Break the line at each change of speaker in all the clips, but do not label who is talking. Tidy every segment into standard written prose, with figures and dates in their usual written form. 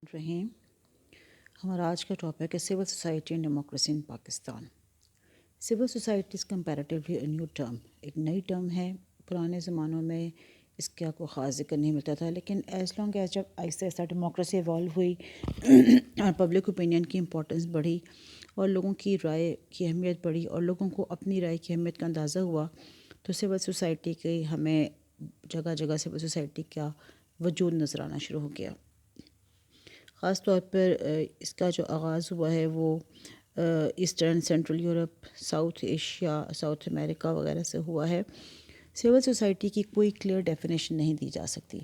رحیم ہمارا آج کا ٹاپک ہے civil society and democracy in Pakistan. Civil society is comparatively a new term, ایک نئی ٹرم ہے۔ پرانے زمانوں میں اس کا کوئی خاص ذکر نہیں ملتا تھا، لیکن ایز لانگ ایز جب آہستہ آہستہ ڈیموکریسی ایوالو ہوئی اور پبلک اوپینین کی امپورٹنس بڑھی اور لوگوں کی رائے کی اہمیت بڑھی اور لوگوں کو اپنی رائے کی اہمیت کا اندازہ ہوا، تو سول سوسائٹی کی ہمیں جگہ جگہ سول سوسائٹی کا وجود نظر آنا شروع ہو گیا۔ خاص طور پر اس کا جو آغاز ہوا ہے وہ Eastern Central Europe, South Asia, South America وغیرہ سے ہوا ہے۔ سول سوسائٹی کی کوئی کلیئر ڈیفینیشن نہیں دی جا سکتی۔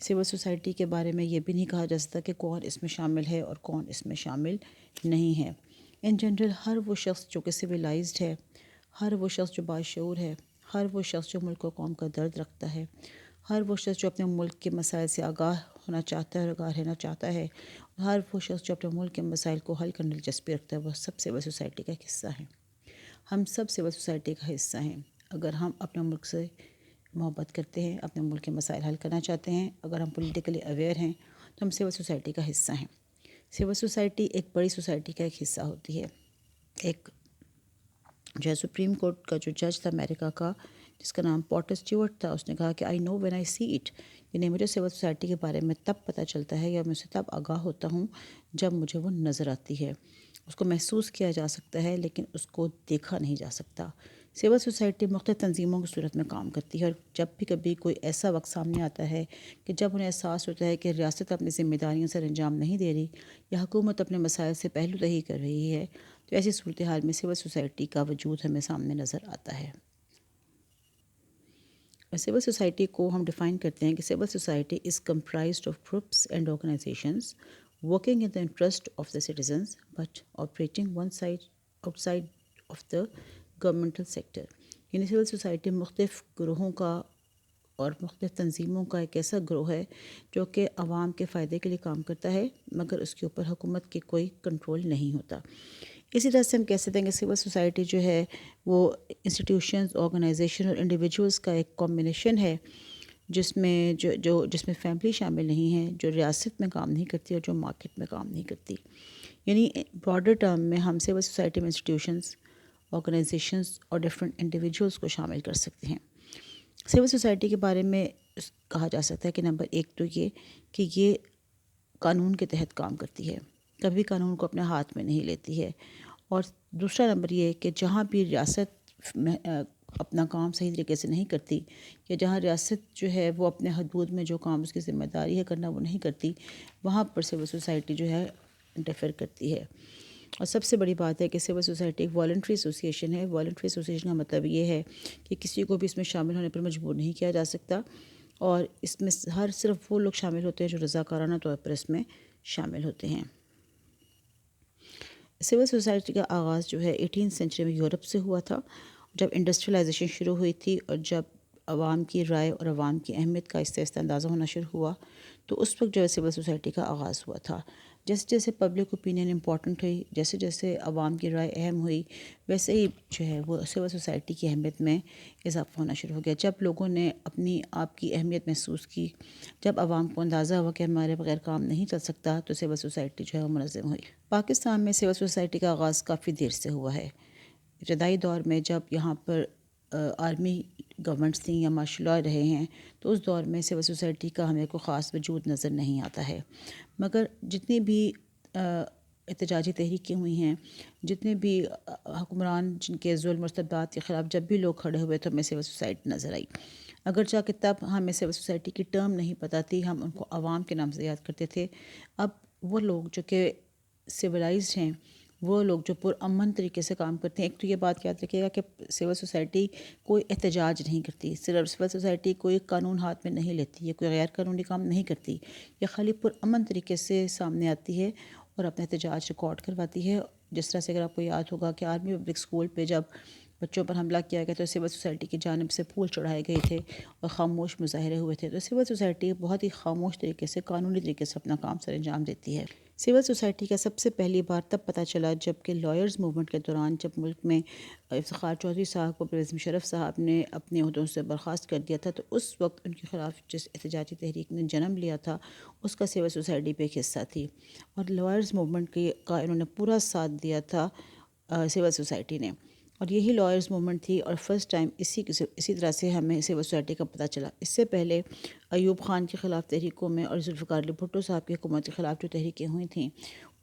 سول سوسائٹی کے بارے میں یہ بھی نہیں کہا جا سکتا کہ کون اس میں شامل ہے اور کون اس میں شامل نہیں ہے۔ ان جنرل ہر وہ شخص جو کہ سویلائزڈ ہے، ہر وہ شخص جو باشعور ہے، ہر وہ شخص جو ملک و قوم کا درد رکھتا ہے، ہر وہ شخص جو اپنے ملک کے مسائل سے آگاہ ہونا چاہتا ہے اور آگاہ رہنا چاہتا ہے، ہر وہ شخص جو اپنے ملک کے مسائل کو حل کرنے دلچسپی رکھتا ہے، وہ سب سول سوسائٹی کا ایک حصہ ہیں۔ ہم سب سول سوسائٹی کا حصہ ہیں۔ اگر ہم اپنے ملک سے محبت کرتے ہیں، اپنے ملک کے مسائل حل کرنا چاہتے ہیں، اگر ہم پولیٹیکلی اویئر ہیں، تو ہم سول سوسائٹی کا حصہ ہیں۔ سول سوسائٹی ایک بڑی سوسائٹی کا ایک حصہ ہوتی ہے۔ ایک جو ہے سپریم کورٹ کا جو جج تھا امریکہ کا، جس کا نام پورٹر اسٹیورٹ تھا، اس نے کہا کہ آئی know when I see it, یعنی مجھے سول سوسائٹی کے بارے میں تب پتہ چلتا ہے یا میں اسے تب آگاہ ہوتا ہوں جب مجھے وہ نظر آتی ہے۔ اس کو محسوس کیا جا سکتا ہے لیکن اس کو دیکھا نہیں جا سکتا۔ سول سوسائٹی مختلف تنظیموں کی صورت میں کام کرتی ہے، اور جب بھی کبھی کوئی ایسا وقت سامنے آتا ہے کہ جب انہیں احساس ہوتا ہے کہ ریاست اپنی ذمہ داریوں سے انجام نہیں دے رہی یا حکومت اپنے مسائل سے پہلو رہی کر رہی ہے، تو ایسی صورتحال میں سول سوسائٹی کا وجود ہمیں سامنے نظر آتا ہے۔ سول سوسائٹی کو ہم ڈیفائن کرتے ہیں کہ civil society is comprised of groups and organisations working in the interest of the citizens but operating one side outside of the governmental sector, یعنی سول سوسائٹی مختلف گروہوں کا اور مختلف تنظیموں کا ایک ایسا گروہ ہے جو کہ عوام کے فائدے کے لیے کام کرتا ہے، مگر اس کے اوپر حکومت کی کوئی کنٹرول نہیں ہوتا۔ اسی طرح سے ہم کہہ سکتے ہیں کہ سول سوسائٹی جو ہے وہ انسٹیٹیوشنز، آرگنائزیشن اور انڈیویجولز کا ایک کمبینیشن ہے، جس میں جس میں فیملی شامل نہیں ہے، جو ریاست میں کام نہیں کرتی اور جو مارکیٹ میں کام نہیں کرتی۔ یعنی براڈر ٹرم میں ہم سول سوسائٹی میں انسٹیٹیوشنز، آرگنائزیشنز اور ڈفرینٹ انڈیویجولز کو شامل کر سکتے ہیں۔ سول سوسائٹی کے بارے میں کہا جا سکتا ہے کہ نمبر ایک تو یہ کہ یہ قانون کے تحت کام کرتی ہے، کبھی قانون کو اپنے ہاتھ میں نہیں لیتی ہے، اور دوسرا نمبر یہ کہ جہاں بھی ریاست اپنا کام صحیح طریقے سے نہیں کرتی یا جہاں ریاست جو ہے وہ اپنے حدود میں جو کام اس کی ذمہ داری ہے کرنا وہ نہیں کرتی، وہاں پر سول سوسائٹی جو ہے انٹرفیئر کرتی ہے۔ اور سب سے بڑی بات ہے کہ سول سوسائٹی ایک والنٹری ایسوسیشن ہے۔ والنٹری ایسوسیشن کا مطلب یہ ہے کہ کسی کو بھی اس میں شامل ہونے پر مجبور نہیں کیا جا سکتا، اور اس میں صرف وہ لوگ شامل ہوتے ہیں جو رضاکارانہ طور پر اس میں شامل ہوتے ہیں۔ سول سوسائٹی کا آغاز جو ہے 18 سینچری میں یورپ سے ہوا تھا، جب انڈسٹریلائزیشن شروع ہوئی تھی اور جب عوام کی رائے اور عوام کی اہمیت کا آہستہ آہستہ اندازہ ہونا شروع ہوا، تو اس وقت جو ہے سول سوسائٹی کا آغاز ہوا تھا۔ جیسے جیسے پبلک اوپینین امپورٹنٹ ہوئی، جیسے جیسے عوام کی رائے اہم ہوئی، ویسے ہی جو ہے وہ سول سوسائٹی کی اہمیت میں اضافہ ہونا شروع ہو گیا۔ جب لوگوں نے اپنی آپ کی اہمیت محسوس کی، جب عوام کو اندازہ ہوا کہ ہمارے بغیر کام نہیں چل سکتا، تو سول سوسائٹی جو ہے وہ منظم ہوئی۔ پاکستان میں سول سوسائٹی کا آغاز کافی دیر سے ہوا ہے۔ ابتدائی دور میں جب یہاں پر آرمی گورنمنٹس تھیں یا مارشل لاء رہے ہیں، تو اس دور میں سول سوسائٹی کا ہمیں کوئی خاص وجود نظر نہیں آتا ہے، مگر جتنی بھی احتجاجی تحریکیں ہوئی ہیں، جتنے بھی حکمران جن کے ظلم اور استبداد کے خلاف جب بھی لوگ کھڑے ہوئے تو ہمیں سول سوسائٹی نظر آئی، اگرچہ کہ تب ہمیں سول سوسائٹی کی ٹرم نہیں پتہ تھی، ہم ان کو عوام کے نام سے یاد کرتے تھے۔ اب وہ لوگ جو کہ سویلائزڈ ہیں، وہ لوگ جو پرامن طریقے سے کام کرتے ہیں، ایک تو یہ بات یاد رکھیے گا کہ سول سوسائٹی کوئی احتجاج نہیں کرتی، صرف سول سوسائٹی کوئی قانون ہاتھ میں نہیں لیتی، یہ کوئی غیر قانونی کام نہیں کرتی، یہ خالی پرامن طریقے سے سامنے آتی ہے اور اپنا احتجاج ریکارڈ کرواتی ہے۔ جس طرح سے اگر آپ کو یاد ہوگا کہ آرمی پبلک اسکول پہ جب بچوں پر حملہ کیا گیا تو سول سوسائٹی کی جانب سے پھول چڑھائے گئے تھے اور خاموش مظاہرے ہوئے تھے، تو سول سوسائٹی بہت ہی خاموش طریقے سے، قانونی طریقے سے اپنا کام سر انجام دیتی ہے۔ سول سوسائٹی کا سب سے پہلی بار تب پتہ چلا جب کہ لائرز موومنٹ کے دوران جب ملک میں افتخار چودھری صاحب کو پرویز مشرف صاحب نے اپنے عہدوں سے برخاست کر دیا تھا، تو اس وقت ان کے خلاف جس احتجاجی تحریک نے جنم لیا تھا اس کا سول سوسائٹی پہ ایک حصہ تھی، اور لائرز موومنٹ کا انہوں نے پورا ساتھ دیا تھا سول سوسائٹی نے، اور یہی لائرز موومنٹ تھی، اور فرسٹ ٹائم اسی طرح سے ہمیں سول سوسائٹی کا پتہ چلا۔ اس سے پہلے ایوب خان کے خلاف تحریکوں میں اور ذوالفقار علی بھٹو صاحب کی حکومت کے خلاف جو تحریکیں ہوئی تھیں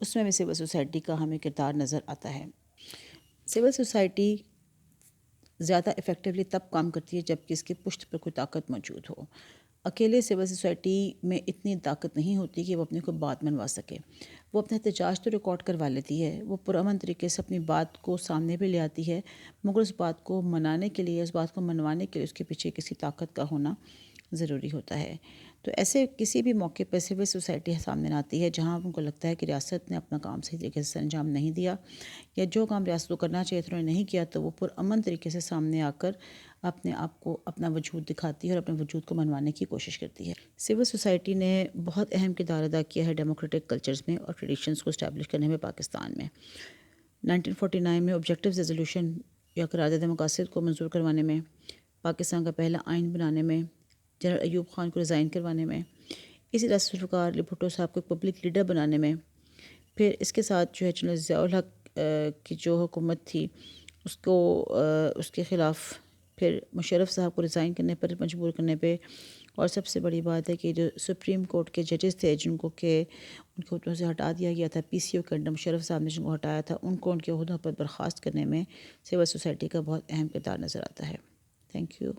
اس میں بھی سول سوسائٹی کا ہمیں کردار نظر آتا ہے۔ سول سوسائٹی زیادہ افیکٹولی تب کام کرتی ہے جب کہ اس کی پشت پر کوئی طاقت موجود ہو۔ اکیلے سول سوسائٹی میں اتنی طاقت نہیں ہوتی کہ وہ اپنے کو بات منوا سکے۔ وہ اپنا احتجاج تو ریکارڈ کروا لیتی ہے، وہ پرامن طریقے سے اپنی بات کو سامنے بھی لے آتی ہے، مگر اس بات کو منانے کے لیے، اس بات کو منوانے کے لیے اس کے پیچھے کسی طاقت کا ہونا ضروری ہوتا ہے۔ تو ایسے کسی بھی موقع پہ سول سوسائٹی سامنے آتی ہے جہاں ان کو لگتا ہے کہ ریاست نے اپنا کام صحیح طریقے سے انجام نہیں دیا، یا جو کام ریاست کو کرنا چاہیے تھا انہوں نے نہیں کیا، تو وہ پرامن طریقے سے سامنے آ کر اپنے آپ کو اپنا وجود دکھاتی ہے اور اپنے وجود کو منوانے کی کوشش کرتی ہے۔ سول سوسائٹی نے بہت اہم کردار ادا کیا ہے ڈیموکریٹک کلچرز میں اور ٹریڈیشنز کو اسٹیبلش کرنے میں پاکستان میں۔ 1949 میں آبجیکٹیو ریزولوشن یا قرارداد مقاصد کو منظور کروانے میں، پاکستان کا پہلا آئین بنانے میں، جنرل ایوب خان کو ریزائن کروانے میں، اسی طرح ذوالفقار علی بھٹو صاحب کو ایک پبلک لیڈر بنانے میں، پھر اس کے ساتھ جو ہے جنرل ضیاء الحق کی جو حکومت تھی اس کے خلاف پھر مشرف صاحب کو ریزائن کرنے پر مجبور کرنے پہ، اور سب سے بڑی بات ہے کہ جو سپریم کورٹ کے ججز تھے جن کو کہ ان کے عہدوں سے ہٹا دیا گیا تھا پی سی او کے انڈر، مشرف صاحب نے جن کو ہٹایا تھا ان کو ان کے عہدوں پر برخاست کرنے میں سول سوسائٹی کا بہت اہم کردار نظر آتا ہے۔ Thank you.